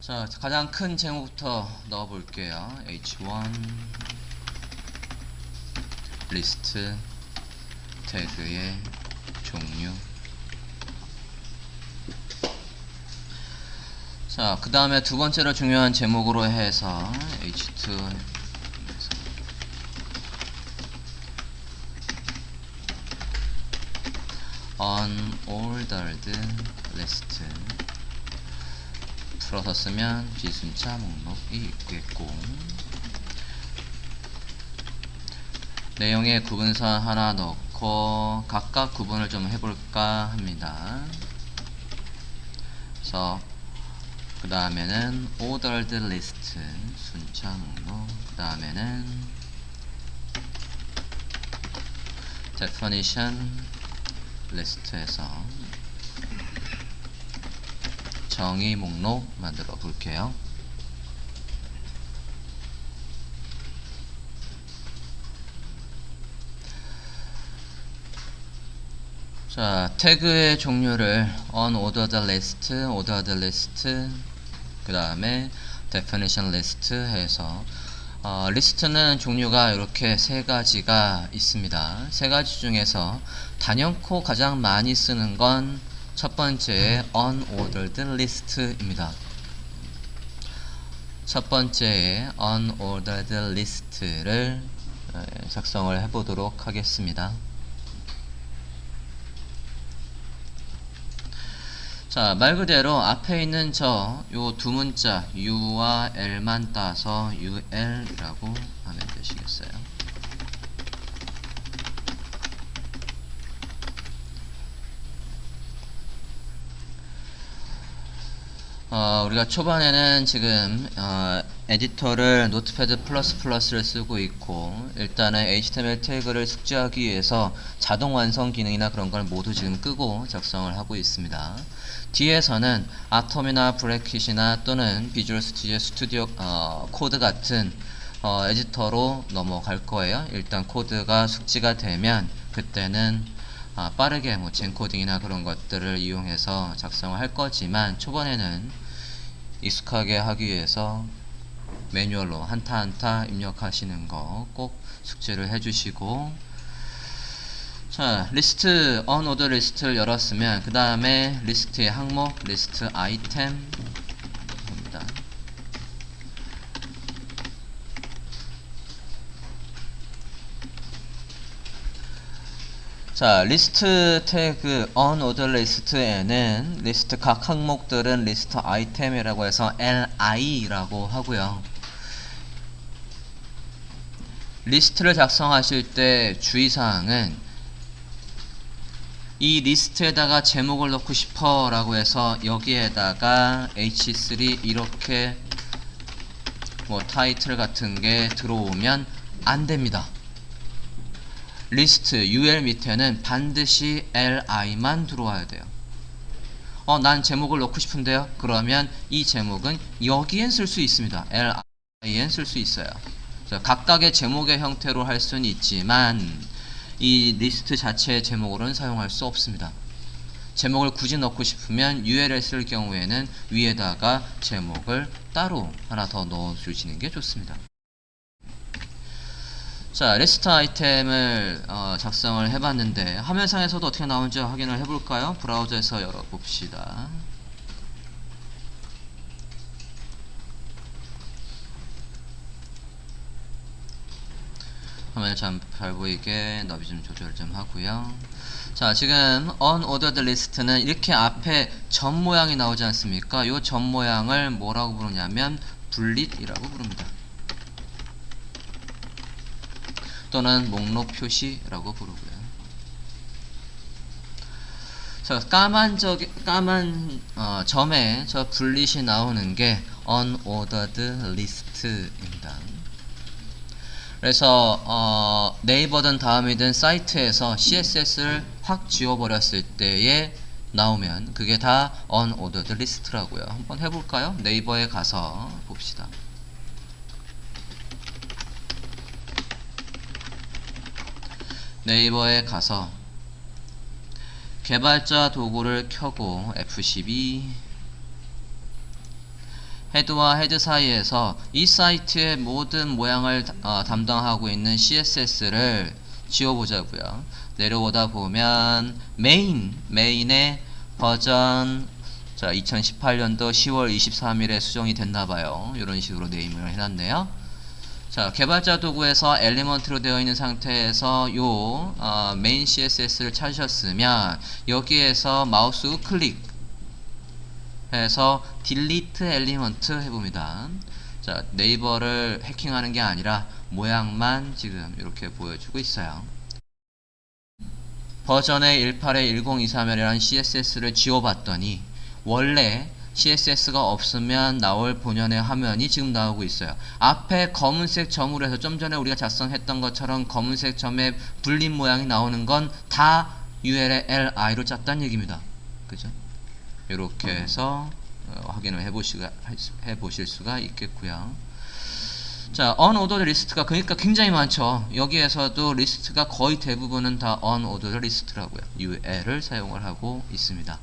자, 가장 큰 제목부터 넣어 볼게요. h1 리스트 태그의 종류. 자, 그 다음에 두 번째로 중요한 제목으로 해서 h2 unordered list 풀어서 쓰면 비순차 목록이 있겠고, 내용의 구분선 하나 넣고 각각 구분을 좀 해볼까 합니다. 그래서 그 다음에는 ordered list 순차 목록, 그 다음에는 definition list에서 정의 목록 만들어 볼게요. 자, 태그의 종류를 unordered list, ordered list, 그 다음에 definition list 해서 리스트는 종류가 이렇게 세 가지가 있습니다. 세 가지 중에서 단연코 가장 많이 쓰는 건 첫 번째 unordered list입니다. 첫 번째 unordered list를 작성을 해보도록 하겠습니다. 자, 말 그대로 앞에 있는 요 두 문자 U와 L만 따서 UL이라고 하면 되시겠어요. 우리가 초반에는 지금 에디터를 노트패드 ++를 쓰고 있고, 일단은 HTML 태그를 숙지하기 위해서 자동 완성 기능이나 그런 걸 모두 지금 끄고 작성을 하고 있습니다. 뒤에서는 아톰이나 브래킷이나 또는 비주얼 스튜디오 코드 같은 에디터로 넘어갈 거예요. 일단 코드가 숙지가 되면 그때는 빠르게 젠코딩이나 그런 것들을 이용해서 작성을 할 거지만, 초반에는 익숙하게 하기 위해서 매뉴얼로 한타 한타 입력하시는 거 꼭 숙지를 해주시고, 자, 리스트 unordered 리스트를 열었으면 그 다음에 리스트의 항목 리스트 아이템 입니다. 자, 리스트 태그 unordered 리스트에는 리스트 각 항목들은 리스트 아이템이라고 해서 li라고 하고요. 리스트를 작성하실 때 주의사항은 이 리스트에다가 제목을 넣고 싶어 라고 해서 여기에다가 h3 이렇게 타이틀 같은 게 들어오면 안 됩니다. 리스트 ul 밑에는 반드시 li만 들어와야 돼요. 난 제목을 넣고 싶은데요. 그러면 이 제목은 여기엔 쓸 수 있습니다. li엔 쓸 수 있어요. 각각의 제목의 형태로 할 수는 있지만 이 리스트 자체의 제목으로는 사용할 수 없습니다. 제목을 굳이 넣고 싶으면 ul을 쓸 경우에는 위에다가 제목을 따로 하나 더 넣어 주시는 게 좋습니다. 자, 리스트 아이템을 작성을 해봤는데 화면상에서도 어떻게 나오는지 확인을 해볼까요? 브라우저에서 열어봅시다. 화면을 잘 보이게 너비 좀 조절 좀 하고요. 자, 지금 unordered list는 이렇게 앞에 점 모양이 나오지 않습니까? 이 점 모양을 뭐라고 부르냐면 분릿이라고 부릅니다. 또는 목록 표시라고 부르고요. 자, 까만 점에 저 분릿이 나오는 게 unordered list입니다. 그래서 네이버든 다음이든 사이트에서 CSS를 확 지워버렸을 때에 나오면 그게 다 unordered list라고요. 한번 해볼까요? 네이버에 가서 봅시다. 네이버에 가서 개발자 도구를 켜고 F12 헤드와 헤드 사이에서 이 사이트의 모든 모양을 담당하고 있는 CSS를 지워보자고요. 내려오다 보면 메인의 버전 2018년도 10월 23일에 수정이 됐나봐요. 이런 식으로 네임을 해놨네요. 자, 개발자 도구에서 엘리먼트로 되어 있는 상태에서 요 메인 CSS를 찾으셨으면 여기에서 마우스 우클릭 해서 딜리트 엘리먼트 해봅니다. 자, 네이버를 해킹하는 게 아니라 모양만 지금 이렇게 보여주고 있어요. 버전의 18에 1023이라는 CSS를 지워봤더니 원래 CSS가 없으면 나올 본연의 화면이 지금 나오고 있어요. 앞에 검은색 점으로 해서 좀 전에 우리가 작성했던 것처럼 검은색 점에 불린 모양이 나오는 건 다 UL의 LI로 짰다는 얘기입니다. 그죠? 이렇게 해서 확인을 해보실 수가 있겠고요. 자, unordered 리스트가 그러니까 굉장히 많죠. 여기에서도 리스트가 거의 대부분은 다 unordered 리스트라고요. UL을 사용을 하고 있습니다.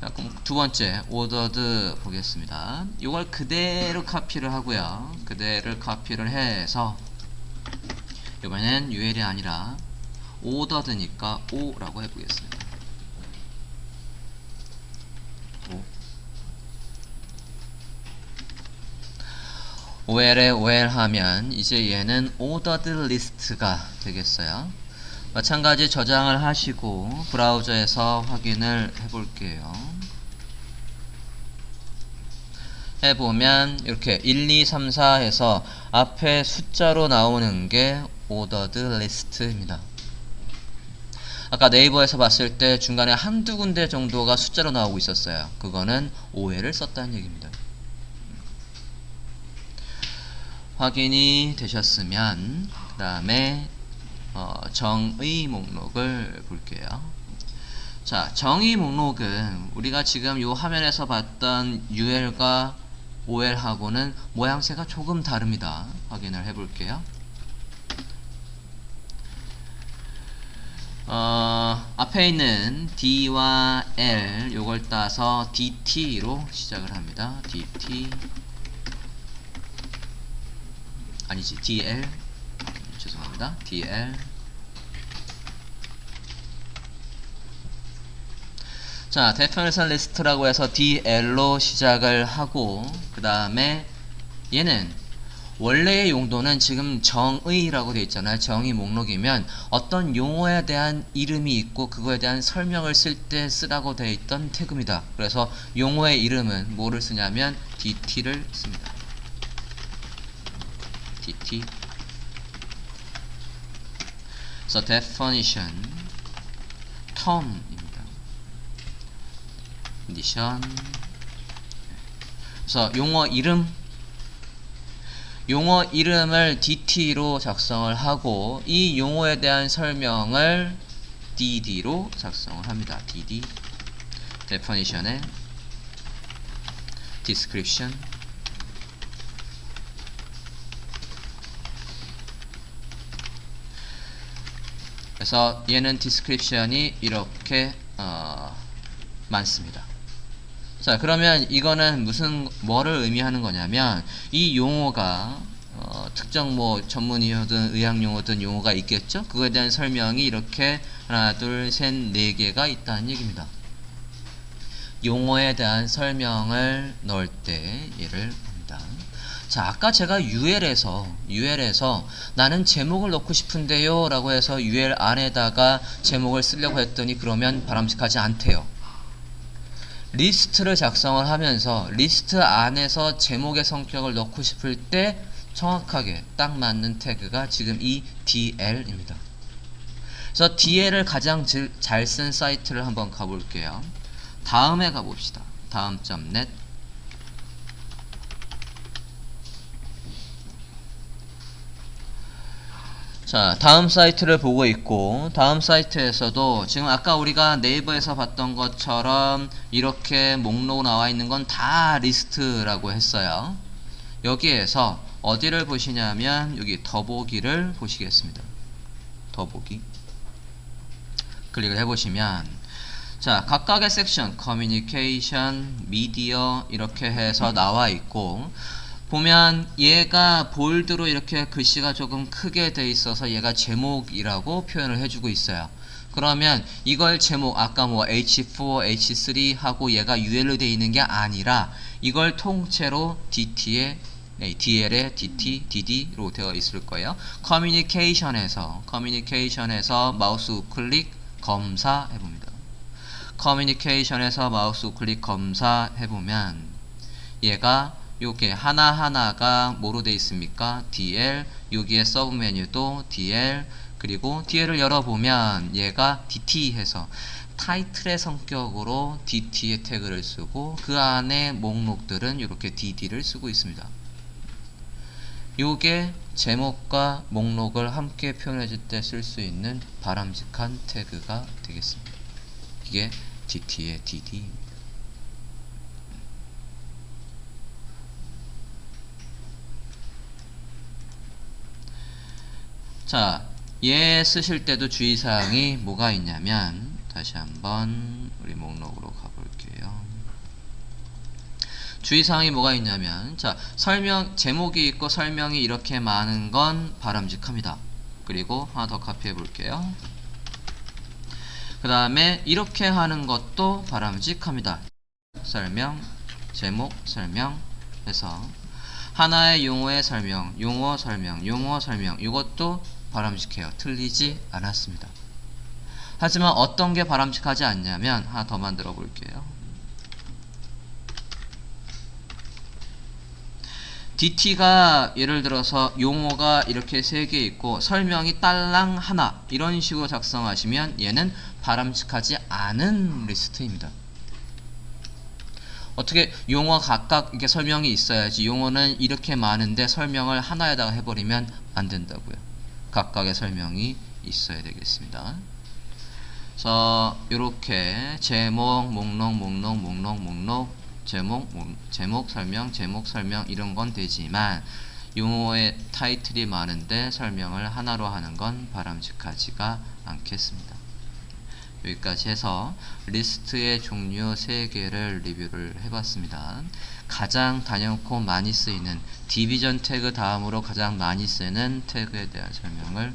자, 그럼 두 번째 ordered 보겠습니다. 이걸 그대로 카피를 하고요. 그대로 카피를 해서 이번엔 UL이 아니라 ordered니까 O라고 해보겠습니다. OL에 OL 하면 이제 얘는 ordered 리스트가 되겠어요. 마찬가지 저장을 하시고 브라우저에서 확인을 해볼게요. 해보면 이렇게 1, 2, 3, 4 해서 앞에 숫자로 나오는 게 ordered 리스트입니다. 아까 네이버에서 봤을 때 중간에 한두 군데 정도가 숫자로 나오고 있었어요. 그거는 OL을 썼다는 얘기입니다. 확인이 되셨으면 그 다음에 정의 목록을 볼게요. 자, 정의 목록은 우리가 지금 이 화면에서 봤던 UL과 OL하고는 모양새가 조금 다릅니다. 확인을 해볼게요. 앞에 있는 D와 L 요걸 따서 DT로 시작을 합니다. DT 아니지 DL 죄송합니다. DL 자, definition list라고 해서 DL로 시작을 하고 그 다음에 얘는 원래의 용도는 지금 정의라고 되어 있잖아요. 정의 목록이면 어떤 용어에 대한 이름이 있고 그거에 대한 설명을 쓸 때 쓰라고 되어 있던 태그입니다. 그래서 용어의 이름은 뭐를 쓰냐면 DT를 씁니다. DT 그래서 definition term입니다. condition 그래서 용어 이름을 DT로 작성을 하고 이 용어에 대한 설명을 DD로 작성을 합니다. DD definition에 description 그래서 얘는 description이 이렇게 많습니다. 자, 그러면 이거는 뭐를 의미하는 거냐면 이 용어가 특정 뭐 전문이어든 의학용어든 용어가 있겠죠? 그거에 대한 설명이 이렇게 하나, 둘, 셋, 네 개가 있다는 얘기입니다. 용어에 대한 설명을 넣을 때 얘를 봅니다. 자, 아까 제가 UL에서 나는 제목을 넣고 싶은데요 라고 해서 UL 안에다가 제목을 쓰려고 했더니 그러면 바람직하지 않대요. 리스트를 작성을 하면서 리스트 안에서 제목의 성격을 넣고 싶을 때 정확하게 딱 맞는 태그가 지금 이 DL입니다. 그래서 DL을 가장 잘 쓴 사이트를 한번 가볼게요. 다음에 가봅시다. 다음.net 자, 다음 사이트를 보고 있고 다음 사이트에서도 지금 아까 우리가 네이버에서 봤던 것처럼 이렇게 목록 나와 있는 건 다 리스트라고 했어요. 여기에서 어디를 보시냐면 여기 더보기를 보시겠습니다. 더보기 클릭을 해보시면 자, 각각의 섹션, 커뮤니케이션, 미디어 이렇게 해서 나와 있고, 보면 얘가 볼드로 이렇게 글씨가 조금 크게 돼 있어서 얘가 제목이라고 표현을 해주고 있어요. 그러면 이걸 제목, 아까 뭐 H4, H3 하고 얘가 UL로 돼 있는 게 아니라 이걸 통째로 DL에 DT, DD로 되어 있을 거예요. 커뮤니케이션에서 마우스 우클릭 검사해봅니다. 커뮤니케이션에서 마우스 우클릭 검사해보면 얘가 요게 하나하나가 뭐로 되어 있습니까? DL, 여기에 서브 메뉴도 DL, 그리고 DL을 열어보면 얘가 DT 해서 타이틀의 성격으로 DT의 태그를 쓰고 그 안에 목록들은 이렇게 DD를 쓰고 있습니다. 요게 제목과 목록을 함께 표현해줄 때 쓸 수 있는 바람직한 태그가 되겠습니다. 이게 DT의 DD입니다. 자, 얘 쓰실 때도 주의사항이 뭐가 있냐면, 다시 한번 우리 목록으로 가볼게요. 주의사항이 뭐가 있냐면, 자, 제목이 있고 설명이 이렇게 많은 건 바람직합니다. 그리고 하나 더 카피해 볼게요. 그 다음에 이렇게 하는 것도 바람직합니다. 설명, 제목, 설명 해서 하나의 용어의 설명, 용어 설명, 이것도 바람직해요. 틀리지 않았습니다. 하지만 어떤 게 바람직하지 않냐면 하나 더 만들어 볼게요. DT가 예를 들어서 용어가 이렇게 3개 있고 설명이 딸랑 하나 이런 식으로 작성하시면 얘는 바람직하지 않은 리스트입니다. 어떻게 용어 각각 이렇게 설명이 있어야지. 용어는 이렇게 많은데 설명을 하나에다가 해버리면 안 된다고요. 각각의 설명이 있어야 되겠습니다. 그래서 이렇게 제목, 목록, 제목 설명 이런 건 되지만 용어의 타이틀이 많은데 설명을 하나로 하는 건 바람직하지가 않겠습니다. 여기까지 해서 리스트의 종류 3개를 리뷰를 해봤습니다. 가장 단연코 많이 쓰이는 디비전 태그 다음으로 가장 많이 쓰는 태그에 대한 설명을